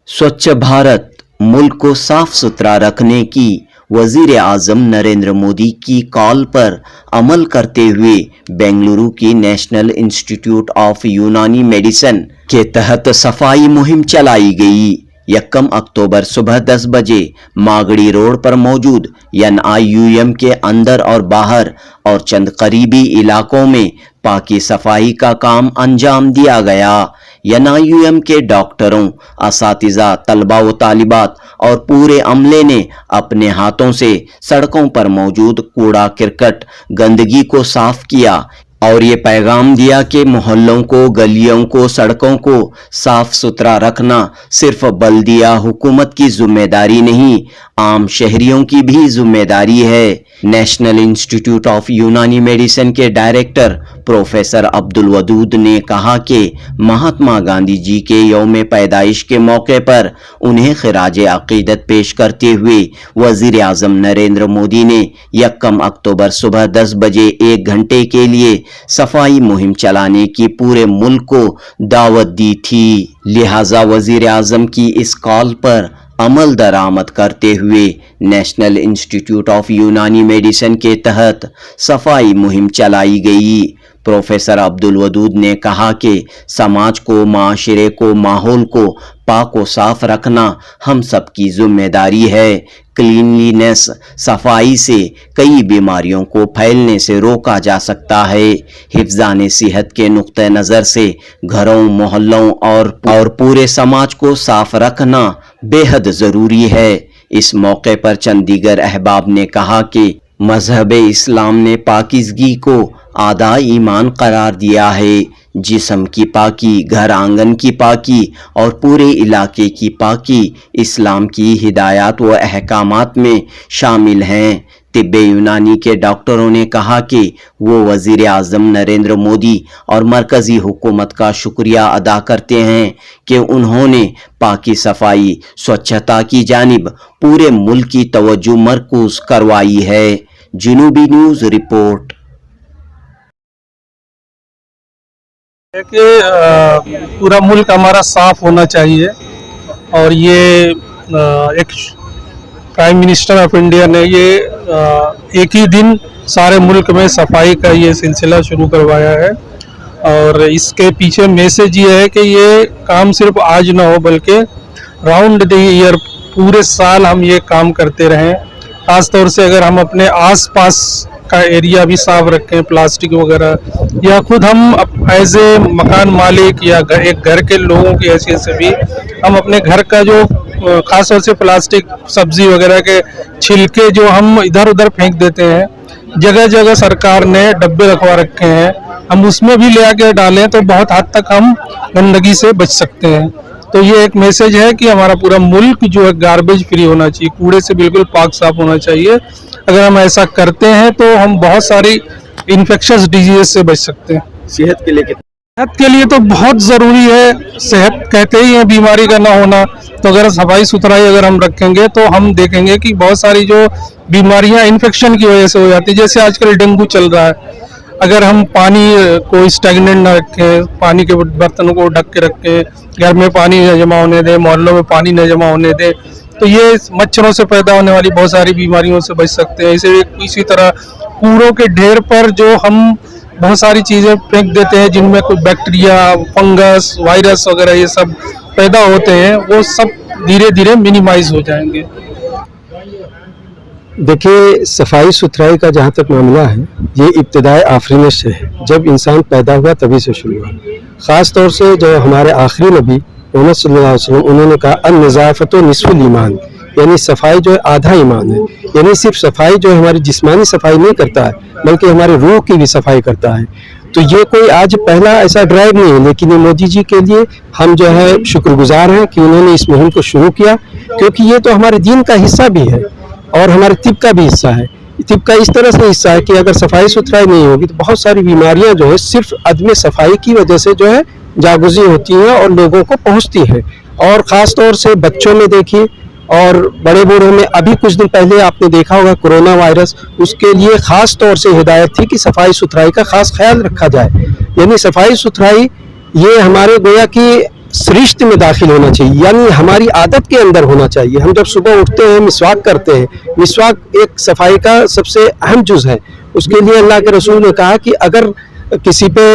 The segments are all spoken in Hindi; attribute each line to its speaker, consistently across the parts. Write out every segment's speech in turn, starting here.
Speaker 1: स्वच्छ भारत मुल्क को साफ सुथरा रखने की वजीर आजम नरेंद्र मोदी की कॉल पर अमल करते हुए बेंगलुरु की नेशनल इंस्टीट्यूट ऑफ यूनानी मेडिसिन के तहत सफाई मुहिम चलाई गई। 1 अक्टूबर सुबह 10 बजे मागड़ी रोड पर मौजूद NIUM के अंदर और बाहर और चंद करीबी इलाकों में पाकी सफाई का काम अंजाम दिया गया। NIUM के डॉक्टरों, असातिज़ा, तलबा व तालिबात और पूरे अमले ने अपने हाथों से सड़कों पर मौजूद कूड़ा करकट गंदगी को साफ किया और ये पैगाम दिया कि मोहल्लों को, गलियों को, सड़कों को साफ सुथरा रखना सिर्फ बल्दिया हुकूमत की जिम्मेदारी नहीं, आम शहरियों की भी जिम्मेदारी है। नेशनल इंस्टीट्यूट ऑफ यूनानी मेडिसिन के डायरेक्टर प्रोफेसर अब्दुल वदूद ने कहा कि महात्मा गांधी जी के यौम पैदाइश के मौके पर उन्हें खिराज अकीदत पेश करते हुए वजीर आजम नरेंद्र मोदी ने 1 अक्टूबर सुबह 10 बजे 1 घंटे के लिए सफाई मुहिम चलाने की पूरे मुल्क को दावत दी थी। लिहाजा वजीर आजम की इस कॉल पर अमल दरामद करते हुए नेशनल इंस्टीट्यूट ऑफ यूनानी मेडिसिन के तहत सफाई मुहिम चलाई गई। प्रोफेसर अब्दुल वदूद ने कहा कि समाज को, माशरे को, माहौल को पाक व साफ रखना हम सब की जिम्मेदारी है। क्लीनलीनेस, सफाई से कई बीमारियों को फैलने से रोका जा सकता है। हिफ्ज़ाने सेहत के नुक्ते नज़र से घरों, मोहल्लों और पूरे समाज को साफ रखना बेहद ज़रूरी है। इस मौके पर चंद दीगर अहबाब ने कहा कि मजहब इस्लाम ने पाकीज़गी को आधा ईमान करार दिया है। जिस्म की पाकी, घर आंगन की पाकी और पूरे इलाके की पाकी इस्लाम की हिदायत व अहकामात में शामिल हैं। तिब्बे यूनानी के डॉक्टरों ने कहा कि वो वजीर आजम नरेंद्र मोदी और मरकजी हुकूमत का शुक्रिया अदा करते हैं कि उन्होंने पाकी सफाई, स्वच्छता की जानिब पूरे मुल्क की तवज्जो मरकूज करवाई है। जनूबी न्यूज़ रिपोर्ट।
Speaker 2: कि पूरा मुल्क हमारा साफ होना चाहिए और ये एक प्राइम मिनिस्टर ऑफ इंडिया ने ये एक ही दिन सारे मुल्क में सफाई का ये सिलसिला शुरू करवाया है और इसके पीछे मैसेज ये है कि ये काम सिर्फ आज ना हो बल्कि राउंड द ईयर पूरे साल हम ये काम करते रहें। खास तौर से अगर हम अपने आसपास का एरिया भी साफ रखें, प्लास्टिक वगैरह, या खुद हम एज ए मकान मालिक या एक घर के लोगों की हैसियत से भी हम अपने घर का जो खास तौर से प्लास्टिक, सब्जी वगैरह के छिलके जो हम इधर उधर फेंक देते हैं, जगह जगह सरकार ने डब्बे रखवा रखे हैं, हम उसमें भी ले आके डालें तो बहुत हद तक हम गंदगी से बच सकते हैं। तो ये एक मैसेज है कि हमारा पूरा मुल्क जो है गार्बेज फ्री होना चाहिए, कूड़े से बिल्कुल पाक साफ होना चाहिए। अगर हम ऐसा करते हैं तो हम बहुत सारी इन्फेक्शस डिजीज से बच सकते हैं।
Speaker 1: सेहत के लिए
Speaker 2: तो बहुत ज़रूरी है। सेहत कहते ही है बीमारी का ना होना, तो अगर सफाई सुथराई अगर हम रखेंगे तो हम देखेंगे कि बहुत सारी जो बीमारियां इन्फेक्शन की वजह से हो जाती है, जैसे आजकल डेंगू चल रहा है। अगर हम पानी को स्टैग्नेंट ना रखें, पानी के बर्तनों को ढक के रखें, घर में पानी न जमा होने दें, मोहल्लों में पानी न जमा होने दें, तो ये मच्छरों से पैदा होने वाली बहुत सारी बीमारियों से बच सकते हैं। इसी तरह कूड़ों के ढेर पर जो हम बहुत सारी चीज़ें फेंक देते हैं जिनमें कोई बैक्टीरिया, फंगस, वायरस वगैरह ये सब पैदा होते हैं, वो सब धीरे धीरे मिनिमाइज हो जाएंगे।
Speaker 3: देखिए, सफाई सुथराई का जहाँ तक मामला है, ये इब्तिदाए आफरीन से है। जब इंसान पैदा हुआ तभी से शुरू हुआ। ख़ास तौर से जो हमारे आखिरी नबी मोहम्मद सल्लल्लाहु अलैहि वसल्लम, उन्होंने कहा अन-नज़ाफ़तु निस्फ़ुल ईमान, यानी सफाई जो है आधा ईमान है। यानी सिर्फ सफाई जो है हमारी जिस्मानी सफाई नहीं करता है बल्कि हमारे रूह की भी सफाई करता है। तो ये कोई आज पहला ऐसा ड्राइव नहीं है, लेकिन ये मोदी जी के लिए हम जो है शुक्रगुजार हैं कि उन्होंने इस मुहिम को शुरू किया, क्योंकि ये तो हमारे दीन का हिस्सा भी है और हमारे तिब का भी हिस्सा है। तिब का इस तरह से हिस्सा है कि अगर सफाई सुथराई नहीं होगी तो बहुत सारी बीमारियां जो है सिर्फ अदम सफाई की वजह से जो है जागुज़ी होती हैं और लोगों को पहुंचती हैं। और ख़ास तौर से बच्चों में देखिए और बड़े बूढ़ों में, अभी कुछ दिन पहले आपने देखा होगा कोरोना वायरस, उसके लिए ख़ास तौर से हिदायत थी कि सफाई सुथराई का ख़ास ख्याल रखा जाए। यानी सफाई सुथराई ये हमारे गोया की सृष्टि में दाखिल होना चाहिए, यानी हमारी आदत के अंदर होना चाहिए। हम जब सुबह उठते हैं मिसवाक करते हैं, मिसवाक एक सफाई का सबसे अहम जुज़ है। उसके लिए अल्लाह के रसूल ने कहा कि अगर किसी पे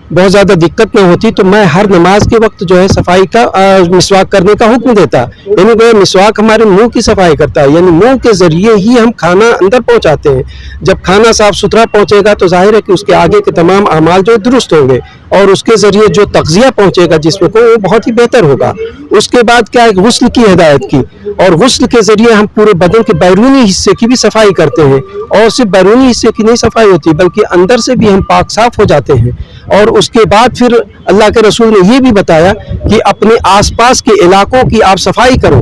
Speaker 3: बहुत ज़्यादा दिक्कत ना होती तो मैं हर नमाज के वक्त जो है सफाई का मिसवाक करने का हुक्म देता। यानी वह मिसवाक हमारे मुंह की सफाई करता है, यानी मुंह के ज़रिए ही हम खाना अंदर पहुंचाते हैं। जब खाना साफ सुथरा पहुंचेगा तो जाहिर है कि उसके आगे के तमाम अमाल जो दुरुस्त होंगे और उसके ज़रिए जो तग़ज़िया पहुंचेगा जिस्म को वो बहुत ही बेहतर होगा। उसके बाद क्या है, गुस्ल की हिदायत की, और गुस्ल के ज़रिए हम पूरे बदन के बैरूनी हिस्से की भी सफाई करते हैं। और सिर्फ बैरूनी हिस्से की नहीं सफाई होती बल्कि अंदर से भी हम पाक साफ हो जाते हैं। और उसके बाद फिर अल्लाह के रसूल ने ये भी बताया कि अपने आसपास के इलाकों की आप सफाई करो,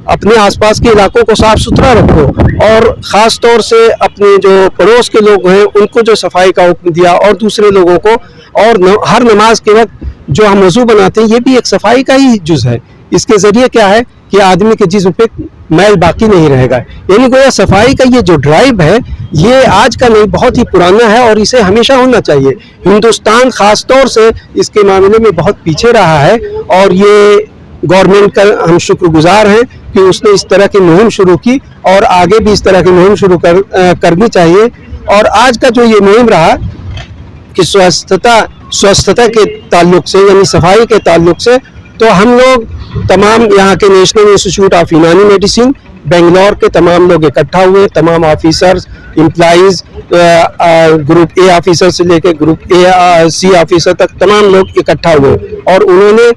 Speaker 3: अपने आसपास के इलाकों को साफ सुथरा रखो, और ख़ास तौर से अपने जो पड़ोस के लोग हैं उनको जो सफाई का हुक्म दिया, और दूसरे लोगों को, और हर नमाज के वक्त जो हम वज़ू बनाते हैं ये भी एक सफाई का ही जुज़ है। इसके ज़रिए क्या है कि आदमी के जिस्म पे मैल बाकी नहीं रहेगा। यानी गोया सफाई का ये जो ड्राइव है ये आज का नहीं, बहुत ही पुराना है और इसे हमेशा होना चाहिए। हिंदुस्तान ख़ास तौर से इसके मामले में बहुत पीछे रहा है, और ये गवर्नमेंट का हम शुक्रगुजार हैं कि उसने इस तरह की मुहिम शुरू की, और आगे भी इस तरह की मुहिम शुरू करनी चाहिए। और आज का जो ये मुहिम रहा कि स्वस्थता के ताल्लुक से, यानी सफाई के ताल्लुक से, तो हम लोग तमाम यहाँ के नेशनल इंस्टीट्यूट ऑफ यूनानी मेडिसिन बेंगलोर के तमाम लोग इकट्ठा हुए, तमाम officers, employees, group A officer से लेकर ग्रुप सी ऑफिसर तक तमाम लोग इकट्ठा हुए, और उन्होंने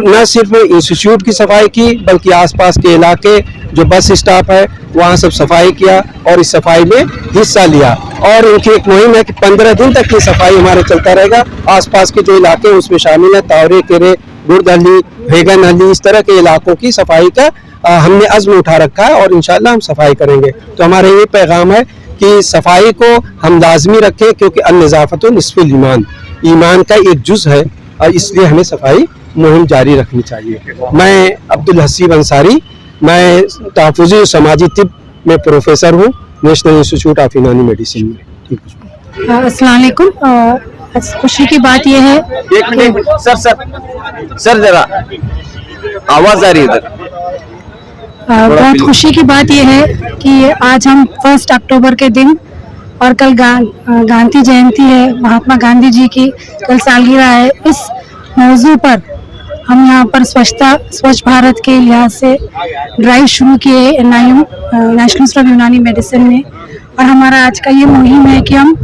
Speaker 3: न सिर्फ इंस्टीट्यूट की सफाई की बल्कि आसपास के इलाके जो बस स्टॉप है वहाँ सब सफाई किया और इस सफाई में हिस्सा लिया। और उनकी एक मुहिम है कि 15 दिन तक ये सफाई हमारे चलता रहेगा। आसपास के जो इलाके उसमें शामिल है, तावरे केरे, गुर्द अली, भेगन अली, इस तरह के इलाकों की सफाई का हमने अज़्म उठा रखा है, और इंशाल्लाह हम सफाई करेंगे। तो हमारा ये पैगाम है कि सफाई को हम लाजमी रखें, क्योंकि अन-नज़ाफ़तु निस्फ़ुल ईमान, ईमान का एक जुज़ है, और इसलिए हमें सफाई मुहिम जारी रखनी चाहिए। मैं अब्दुल हसीब अंसारी, मैं तहफ़्फ़ुज़ समाजी तिब में प्रोफेसर हूँ नेशनल इंस्टीट्यूट ऑफ यूनानी मेडिसिन में। ठीक है,
Speaker 4: अस्सलाम वालेकुम। खुशी की बात यह है,
Speaker 5: एक मिनट सर जरा आवाज आ रही है इधर।
Speaker 4: बहुत खुशी की बात यह है कि आज हम 1 अक्टूबर के दिन, और कल गांधी जयंती है, महात्मा गांधी जी की कल सालगिरह है। इस मौजू पर हम यहाँ पर स्वच्छ भारत के लिहाज से ड्राइव शुरू किए NIM, नेशनल इंस्टीट्यूट ऑफ यूनानी मेडिसिन में। और हमारा आज का ये मुहिम है कि हम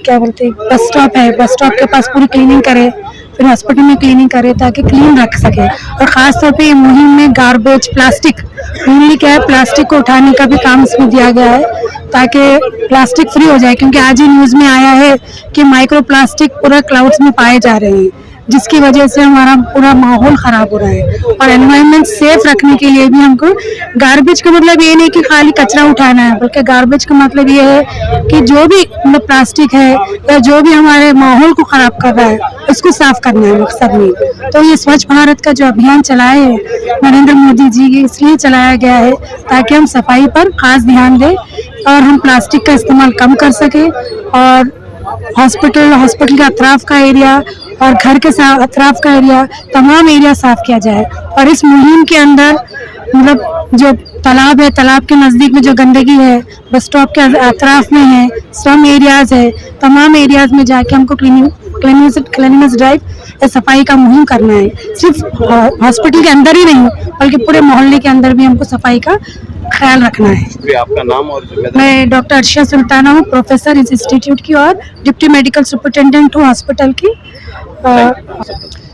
Speaker 4: क्या बोलते हैं, बस स्टॉप है, बस स्टॉप के पास पूरी क्लीनिंग करें, फिर हॉस्पिटल में क्लीनिंग करें ताकि क्लीन रख सके। और ख़ास तौर पे ये मुहिम में गार्बेज, प्लास्टिक, मेनली क्या है, प्लास्टिक को उठाने का भी काम इसमें दिया गया है ताकि प्लास्टिक फ्री हो जाए। क्योंकि आज ही न्यूज़ में आया है कि माइक्रो प्लास्टिक पूरा क्लाउड्स में पाए जा रहे हैं, जिसकी वजह से हमारा पूरा माहौल ख़राब हो रहा है। और एनवायरनमेंट सेफ रखने के लिए भी हमको गार्बेज का मतलब ये नहीं कि खाली कचरा उठाना है, बल्कि गार्बेज का मतलब ये है कि जो भी मतलब प्लास्टिक है या जो भी हमारे माहौल को ख़राब कर रहा है उसको साफ करना है मकसद में। तो ये स्वच्छ भारत का जो अभियान चलाए है नरेंद्र मोदी जी के, इसलिए चलाया गया है ताकि हम सफाई पर खास ध्यान दें और हम प्लास्टिक का इस्तेमाल कम कर सकें, और हॉस्पिटल के अतराफ का एरिया और घर के अतराफ का एरिया, तमाम एरिया साफ किया जाए। और इस मुहिम के अंदर मतलब जो तालाब है, तालाब के नज़दीक में जो गंदगी है, बस स्टॉप के अतराफ में है, स्लम एरियाज है, तमाम एरियाज में जाके हमको क्लीनिनेस ड्राइव या सफाई का मुहिम करना है। सिर्फ हॉस्पिटल के अंदर ही नहीं बल्कि पूरे मोहल्ले के अंदर भी हमको सफाई का ख्याल रखना है।
Speaker 5: आपका नाम और
Speaker 4: मैं डॉक्टर अर्शिया सुल्ताना हूँ, प्रोफेसर इस इंस्टीट्यूट की और डिप्टी मेडिकल सुपरिटेंडेंट हूँ हॉस्पिटल की।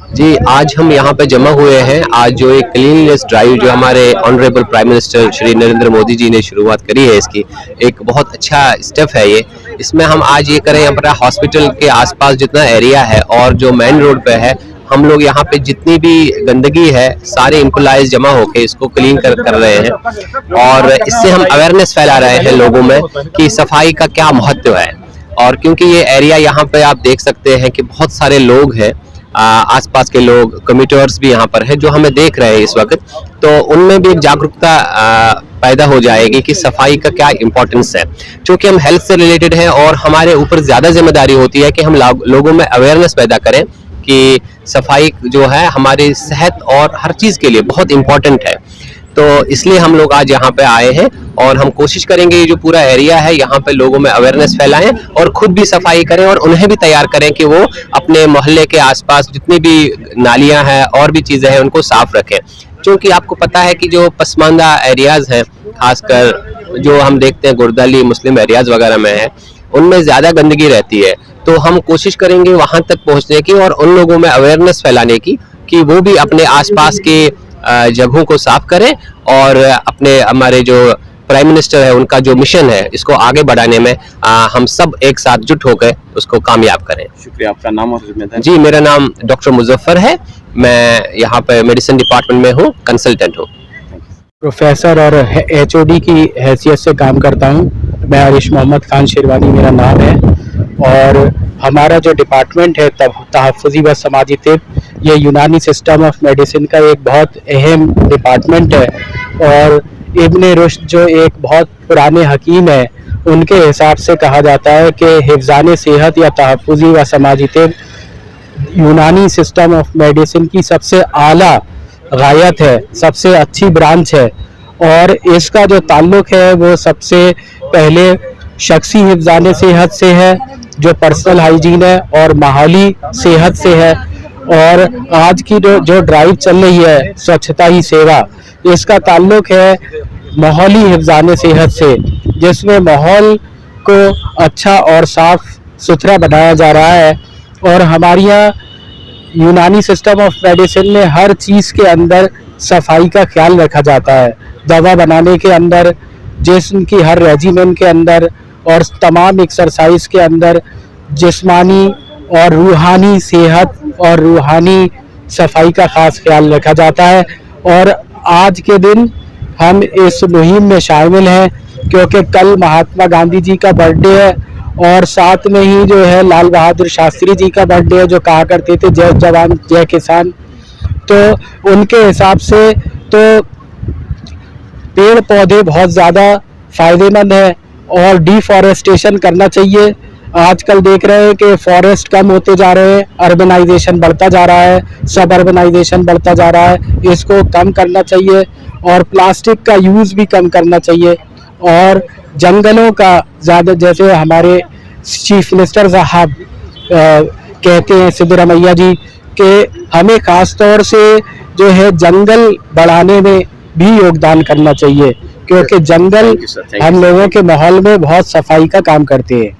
Speaker 6: जी, आज हम यहाँ पे जमा हुए हैं। आज जो एक क्लीननेस ड्राइव जो हमारे honourable prime minister Shri Narendra Modi ji ने शुरुआत करी है, इसकी एक बहुत अच्छा स्टेप है ये। इसमें हम आज ये करें, हमारा हॉस्पिटल के आसपास जितना एरिया है और जो मेन रोड पे है, हम लोग यहाँ पे जितनी भी गंदगी है सारे एम्प्लॉइज जमा होके इसको क्लीन कर रहे हैं, और इससे हम अवेयरनेस फैला रहे हैं लोगों में कि सफाई का क्या महत्व है। और क्योंकि ये एरिया यहाँ पे आप देख सकते हैं कि बहुत सारे लोग हैं, आसपास के लोग, कम्यूटर्स भी यहाँ पर हैं जो हमें देख रहे हैं इस वक्त, तो उनमें भी एक जागरूकता पैदा हो जाएगी कि सफाई का क्या इंपॉर्टेंस है। क्योंकि हम हेल्थ से रिलेटेड हैं और हमारे ऊपर ज़्यादा जिम्मेदारी होती है कि हम लोगों में अवेयरनेस पैदा करें कि सफाई जो है हमारी सेहत और हर चीज़ के लिए बहुत इम्पोर्टेंट है। तो इसलिए हम लोग आज यहाँ पे आए हैं और हम कोशिश करेंगे ये जो पूरा एरिया है यहाँ पे लोगों में अवेयरनेस फैलाएं और खुद भी सफाई करें और उन्हें भी तैयार करें कि वो अपने मोहल्ले के आसपास जितनी भी नालियां हैं और भी चीज़ें हैं उनको साफ रखें। क्योंकि आपको पता है कि जो पसमानदा एरियाज़ हैं, खासकर जो हम देखते हैं गुरदाली मुस्लिम एरियाज़ वगैरह में है, उनमें ज़्यादा गंदगी रहती है। तो हम कोशिश करेंगे वहाँ तक पहुँचने की और उन लोगों में अवेयरनेस फैलाने की कि वो भी अपने आसपास के जगहों को साफ करें और अपने हमारे जो प्राइम मिनिस्टर है उनका जो मिशन है इसको आगे बढ़ाने में हम सब एक साथ जुट होकर उसको कामयाब करें।
Speaker 5: शुक्रिया, आपका नाम और जिम्मेदारी?
Speaker 6: जी, मेरा नाम डॉक्टर मुजफ्फर है, मैं यहाँ पे मेडिसिन डिपार्टमेंट में हूँ, कंसल्टेंट हूँ।
Speaker 3: प्रोफेसर और HOD की हैसियत से काम करता हूँ। मैं आरिश मोहम्मद खान शेरवानी मेरा नाम है और हमारा जो डिपार्टमेंट है तहफ़्फ़ुज़ी व समाजी तिब, ये यूनानी सिस्टम ऑफ मेडिसिन का एक बहुत अहम डिपार्टमेंट है। और इब्न रुश्द जो एक बहुत पुराने हकीम है, उनके हिसाब से कहा जाता है कि हिफ़्ज़ान सेहत या तहफ़्फ़ुज़ी व समाजी तिब यूनानी सिस्टम ऑफ मेडिसिन की सबसे आला गायत है, सबसे अच्छी ब्रांच है। और इसका जो ताल्लुक़ है वो सबसे पहले शख्सी हिफ़्ज़ान सेहत से है, जो पर्सनल हाइजीन है, और माहौली सेहत से है। और आज की जो ड्राइव चल रही है स्वच्छता ही सेवा, इसका ताल्लुक़ है माहौली हिफ़्ज़ान सेहत से, जिसमें माहौल को अच्छा और साफ़ सुथरा बनाया जा रहा है। और हमारे यहाँ यूनानी सिस्टम ऑफ मेडिसिन में हर चीज़ के अंदर सफाई का ख्याल रखा जाता है। दवा बनाने के अंदर, जिस्म की हर रेजिमेन के अंदर और तमाम एक्सरसाइज के अंदर जिस्मानी और रूहानी सेहत और रूहानी सफाई का ख़ास ख्याल रखा जाता है। और आज के दिन हम इस मुहिम में शामिल हैं क्योंकि कल महात्मा गांधी जी का बर्थडे है और साथ में ही जो है लाल बहादुर शास्त्री जी का बर्थडे है, जो कहा करते थे जय जवान जय किसान। तो उनके हिसाब से तो पेड़ पौधे बहुत ज़्यादा फ़ायदेमंद है और डिफॉरेस्टेशन करना चाहिए। आजकल देख रहे हैं कि फॉरेस्ट कम होते जा रहे हैं, अर्बनाइजेशन बढ़ता जा रहा है, सब अर्बनाइजेशन बढ़ता जा रहा है। इसको कम करना चाहिए और प्लास्टिक का यूज़ भी कम करना चाहिए। और जंगलों का ज़्यादा, जैसे हमारे चीफ मिनिस्टर साहब कहते हैं सिद्धरमैया जी कि हमें ख़ास तौर से जो है जंगल बढ़ाने में भी योगदान करना चाहिए, क्योंकि जंगल हम लोगों के माहौल में बहुत सफाई का काम करते हैं।